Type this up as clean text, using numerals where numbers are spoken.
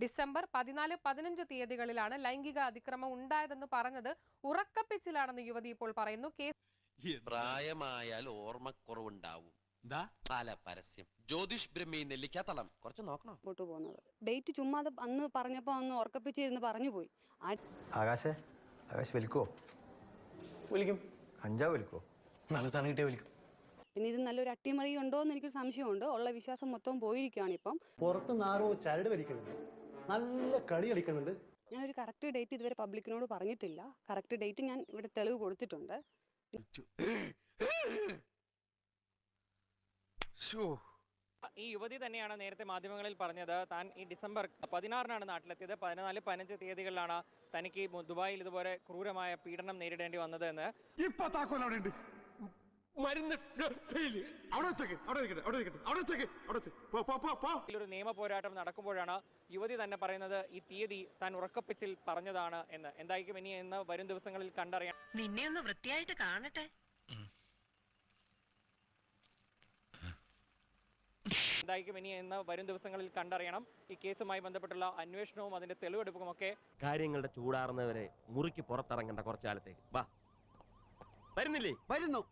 December 14-15 തീയതികളിലാണ് ലൈംഗിക അതിക്രമം ഉണ്ടായതെന്ന് പറഞ്ഞത് ഉറക്കപ്പിച്ചിലാണെന്ന് യുവതി ഇപ്പോൾ പറയുന്നു. പ്രായമായാൽ ഓർമ്മക്കുറവുണ്ടാവും. പരസ്യം ജ്യോതിഷ് ബ്രഹ്മി നെല്ലിക്കാത്തളം കുറച്ച് നോക്കണം. ഡേറ്റ് ചുമ്മാ അന്ന് പറഞ്ഞപ്പോ അന്ന് ഉറക്കപ്പിച്ചിരുന്ന് പറഞ്ഞു പോയി. ആകാശ് വിളിക്കോ? വിളിക്കും. അഞ്ചാവ് വിളിക്കോ? നല്ല സാധനം കിട്ടിയ വിളിക്കും. പിന്നെ ഇത് നല്ലൊരു അട്ടിമറി ഉണ്ടോ എന്ന് എനിക്ക് സംശയമുണ്ട്. ഉള്ള വിശ്വാസം മൊത്തം പോയിരിക്കുകയാണ് ഇപ്പം. പുറത്ത് ആരോ ചരട് വലിക്കുന്നുണ്ട്, നല്ല കളി കളിക്കുന്നുണ്ട്. ഞാനൊരു കറക്റ്റ് ഡേറ്റ് ഇതുവരെ പബ്ലിക്കിനോട് പറഞ്ഞിട്ടില്ല. കറക്റ്റ് ഡേറ്റ് ഞാൻ ഇവിടെ തെളിവ് കൊടുത്തിട്ടുണ്ട്. ഈ യുവതി തന്നെയാണ് നേരത്തെ മാധ്യമങ്ങളിൽ പറഞ്ഞത് താൻ ഈ ഡിസംബർ 16-നാണ് നാട്ടിലെത്തിയത്. 14-15 തീയതികളിലാണ് തനിക്ക് ദുബായിൽ ഇതുപോലെ ക്രൂരമായ പീഡനം നേരിടേണ്ടി വന്നത് എന്ന്. ഒരു നിയമ പോരാട്ടം നടക്കുമ്പോഴാണ് യുവതി തന്നെ പറയുന്നത് ഈ തീയതി താൻ ഉറക്കപ്പിച്ചിൽ പറഞ്ഞതാണ് എന്ന്. എന്തായിരിക്കും ഇനി എന്ന് വരും ദിവസങ്ങളിൽ കണ്ടറിയാം. നിന്നെ ഒന്ന് വൃത്തിയായിട്ട് കാണട്ടെ. എന്തായിരിക്കും ഇനി എന്ന് വരും ദിവസങ്ങളിൽ കണ്ടറിയണം. ഈ കേസുമായി ബന്ധപ്പെട്ടുള്ള അന്വേഷണവും അതിന്റെ തെളിവെടുപ്പും ഒക്കെ കാര്യങ്ങളുടെ ചൂടാറുന്നവരെ മുറിക്ക് പുറത്തിറങ്ങേണ്ട കുറച്ചു കാലത്തേക്ക് വരുന്നില്ലേ? വരുന്നു.